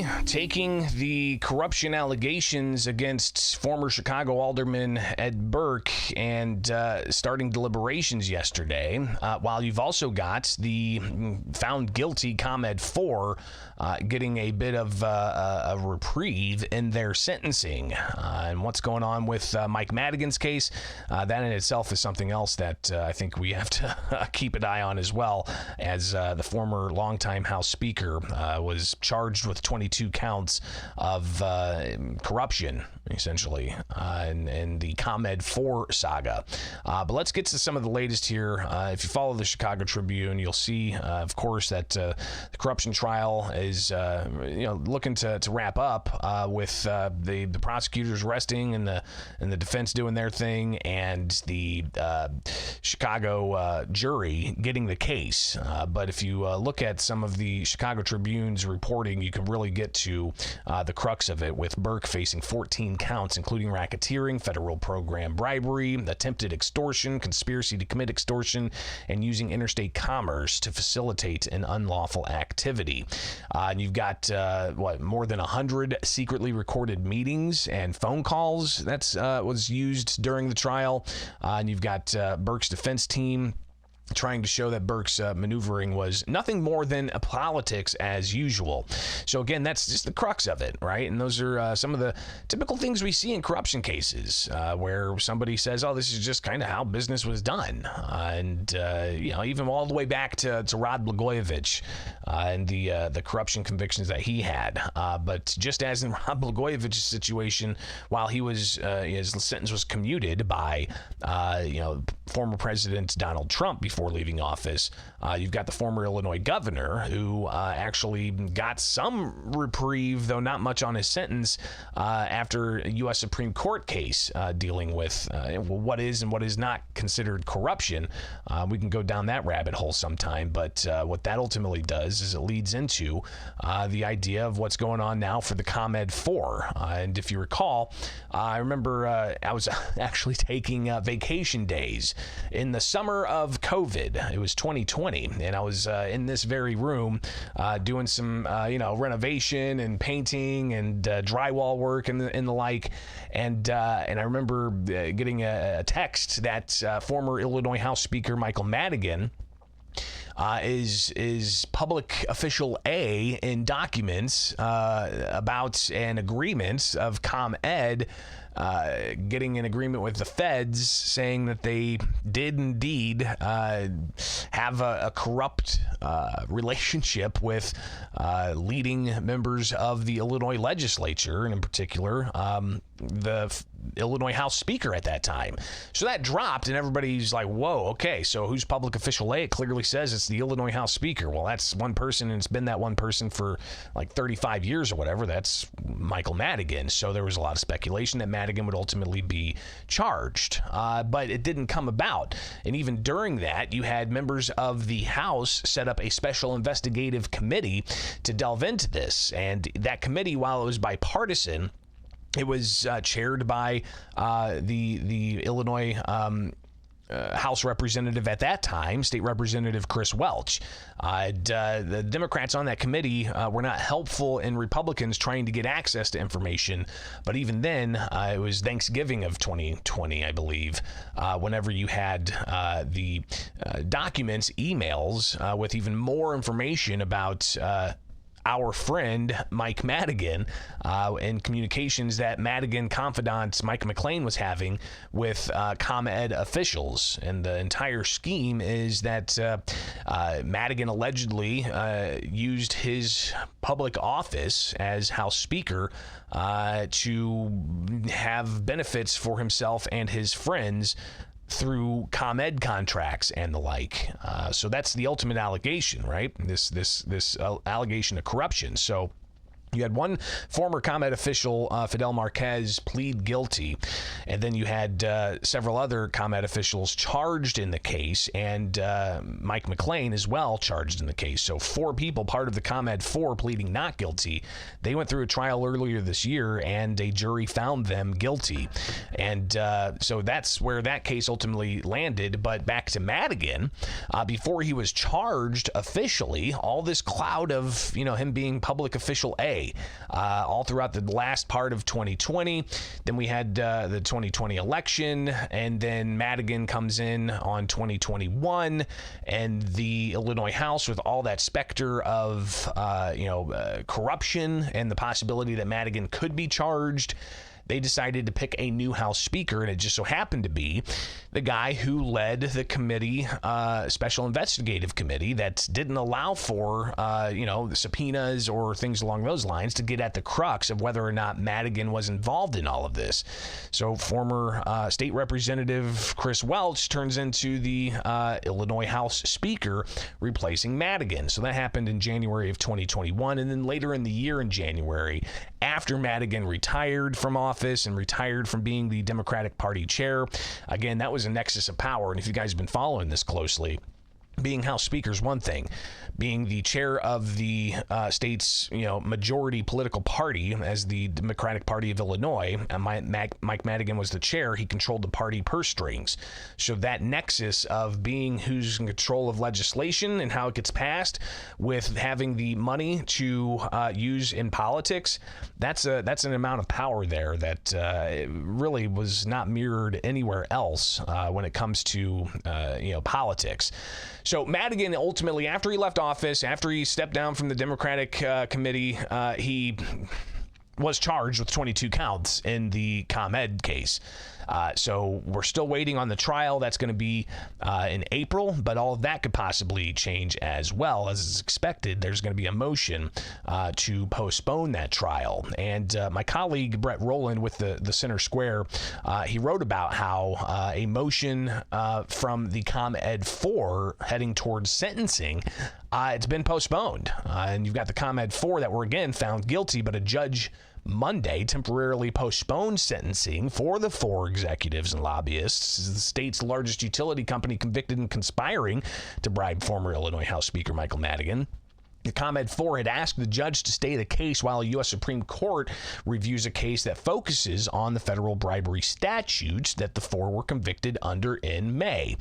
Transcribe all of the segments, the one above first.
jury taking the corruption allegations against former Chicago Alderman Ed Burke and starting deliberations yesterday, while you've also got the found guilty ComEd 4 getting a bit of a reprieve in their sentencing. And what's going on with Mike Madigan's case, that in itself is something else that I think we have to keep an eye on as well, as the former longtime House Speaker was charged with 22 counts of corruption, essentially, in the ComEd 4 saga. But let's get to some of the latest here. If you follow the Chicago Tribune, you'll see, of course, that the corruption trial is looking to wrap up with the prosecutors resting and the defense doing their thing, and the Chicago jury getting the case. But if you look at some of the Chicago Tribune's reporting, you can really get to the crux of it, with Burke facing 14 counts, including racketeering, federal program bribery, attempted extortion, conspiracy to commit extortion, and using interstate commerce to facilitate an unlawful activity. And you've got more than 100 secretly recorded meetings and phone calls that was used during the trial. And you've got Burke's defense team trying to show that Burke's maneuvering was nothing more than politics as usual. So again, that's just the crux of it, right? And those are some of the typical things we see in corruption cases, where somebody says, "Oh, this is just kind of how business was done," and even all the way back to Rod Blagojevich and the corruption convictions that he had. But just as in Rod Blagojevich's situation, while he was his sentence was commuted by former President Donald Trump before leaving office, you've got the former Illinois governor who actually got some reprieve, though not much on his sentence, after a U.S. Supreme Court case dealing with what is and what is not considered corruption. We can go down that rabbit hole sometime, but what that ultimately does is it leads into the idea of what's going on now for the ComEd 4. And if you recall, I remember I was actually taking vacation days in the summer of COVID. It was 2020, and I was in this very room doing some renovation and painting and drywall work and the like, and I remember getting a text that former Illinois House Speaker Michael Madigan is public official A in documents about an agreement of ComEd getting an agreement with the feds, saying that they did indeed have a corrupt relationship with leading members of the Illinois legislature, and in particular the Illinois House Speaker at that time. So that dropped, and everybody's like, whoa, okay, so who's public official A? It clearly says it's the Illinois House Speaker. Well, that's one person, and it's been that one person for like 35 years or whatever. That's Michael Madigan. So there was a lot of speculation that Madigan would ultimately be charged, but it didn't come about. And even during that, you had members of the House set up a special investigative committee to delve into this. And that committee, while it was bipartisan, it was chaired by the Illinois House representative at that time, State Representative Chris Welch. The Democrats on that committee were not helpful in Republicans trying to get access to information. But even then, it was Thanksgiving of 2020, I believe, whenever you had the documents, emails with even more information about our friend Mike Madigan, and communications that Madigan confidant Mike McLean was having with ComEd officials. And the entire scheme is that Madigan allegedly used his public office as House Speaker to have benefits for himself and his friends through ComEd contracts and the like. So that's the ultimate allegation, right? This allegation of corruption. So you had one former ComEd official, Fidel Marquez, plead guilty, and then you had several other ComEd officials charged in the case, and Mike McLean as well charged in the case. So 4 people, part of the ComEd 4, pleading not guilty. They went through a trial earlier this year, and a jury found them guilty. And so that's where that case ultimately landed. But back to Madigan, before he was charged officially, all this cloud of him being public official A, May, all throughout the last part of 2020. Then we had the 2020 election, and then Madigan comes in on 2021, and the Illinois House, with all that specter of corruption and the possibility that Madigan could be charged, they decided to pick a new House Speaker, and it just so happened to be the guy who led the committee, Special Investigative Committee, that didn't allow for, the subpoenas or things along those lines to get at the crux of whether or not Madigan was involved in all of this. So former State Representative Chris Welch turns into the Illinois House Speaker, replacing Madigan. So that happened in January of 2021, and then later in the year in January, after Madigan retired from office and retired from being the Democratic Party chair. Again, that was a nexus of power, and if you guys have been following this closely, being House Speaker is one thing. Being the chair of the state's majority political party, as the Democratic Party of Illinois, Mike Madigan was the chair. He controlled the party purse strings. So that nexus of being who's in control of legislation and how it gets passed, with having the money to use in politics, that's an amount of power there that really was not mirrored anywhere else when it comes to politics. So Madigan ultimately, after he left office, after he stepped down from the Democratic committee, he was charged with 22 counts in the ComEd case. So we're still waiting on the trial. That's going to be in April, but all of that could possibly change as well. As is expected, there's going to be a motion to postpone that trial. And my colleague, Brett Rowland, with the Center Square, he wrote about how a motion from the ComEd 4 heading towards sentencing, it's been postponed. And you've got the ComEd 4 that were, again, found guilty, but a judge Monday temporarily postponed sentencing for the 4 executives and lobbyists. The state's largest utility company convicted in conspiring to bribe former Illinois House Speaker Michael Madigan. The ComEd 4 had asked the judge to stay the case while a U.S. Supreme Court reviews a case that focuses on the federal bribery statutes that the 4 were convicted under in May.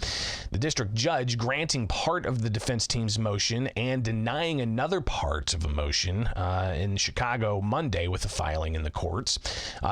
The district judge granting part of the defense team's motion and denying another part of a motion in Chicago Monday with a filing in the courts.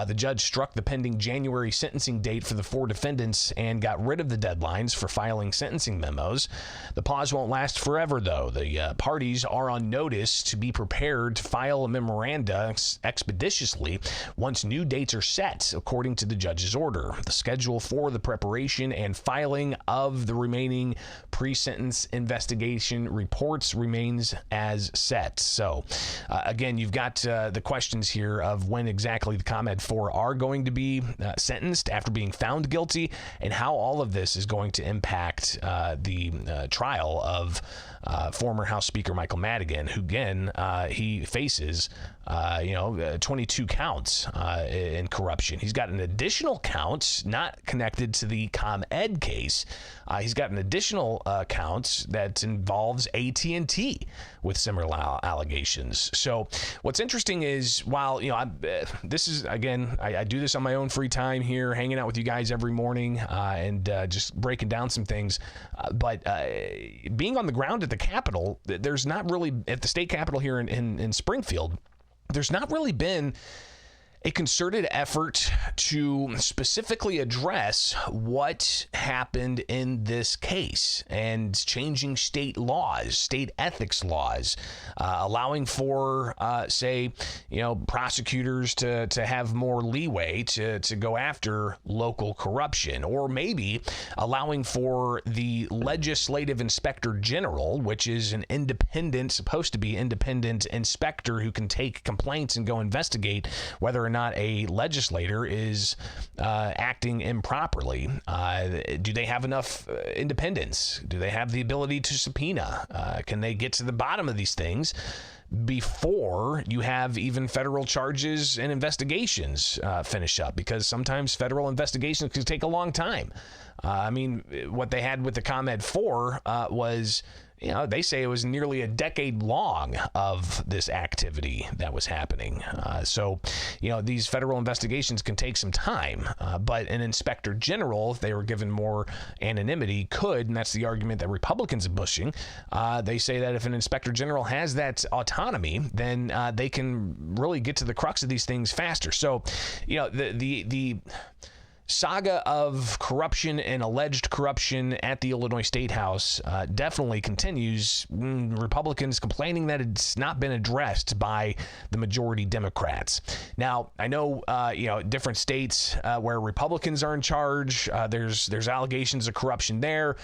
The judge struck the pending January sentencing date for the 4 defendants and got rid of the deadlines for filing sentencing memos. The pause won't last forever, though. The parties are on notice to be prepared to file a memoranda expeditiously once new dates are set, according to the judge's order. The schedule for the preparation and filing of the remaining pre-sentence investigation reports remains as set. So, again, you've got the questions here of when exactly the ComEd 4 are going to be sentenced after being found guilty, and how all of this is going to impact the trial of former House Speaker Michael Madigan, who, again, he faces 22 counts in corruption. He's got an additional count not connected to the ComEd case. He's got an additional count that involves AT&T with similar allegations. So what's interesting is, while this is, again, I do this on my own free time here, hanging out with you guys every morning and just breaking down some things. But being on the ground at the Capitol, there's not really, at the state Capitol here in Springfield, there's not really been a concerted effort to specifically address what happened in this case and changing state laws, state ethics laws, allowing for, prosecutors to have more leeway to go after local corruption, or maybe allowing for the legislative inspector general, which is an supposed to be independent inspector who can take complaints and go investigate whether or not a legislator is acting improperly. Do they have enough independence? Do they have the ability to subpoena? Can they get to the bottom of these things before you have even federal charges and investigations finish up? Because sometimes federal investigations can take a long time. What they had with the ComEd 4 was, they say it was nearly a decade long of this activity that was happening. So these federal investigations can take some time, but an inspector general, if they were given more anonymity, could, and that's the argument that Republicans are pushing. They say that if an inspector general has that autonomy economy, then they can really get to the crux of these things faster. So, the saga of corruption and alleged corruption at the Illinois Statehouse definitely continues. Republicans complaining that it's not been addressed by the majority Democrats. Now, I know, different states where Republicans are in charge, there's allegations of corruption there.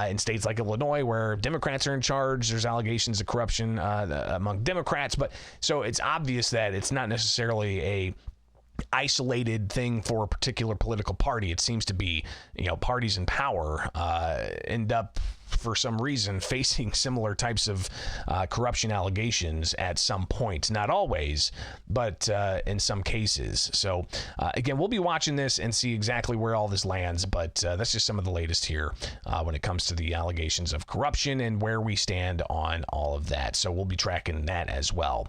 In states like Illinois, where Democrats are in charge, there's allegations of corruption among Democrats. But so it's obvious that it's not necessarily a isolated thing for a particular political party. It seems to be, parties in power end up, for some reason, facing similar types of corruption allegations at some point. Not always, but in some cases. So, again, we'll be watching this and see exactly where all this lands, but that's just some of the latest here when it comes to the allegations of corruption and where we stand on all of that. So we'll be tracking that as well.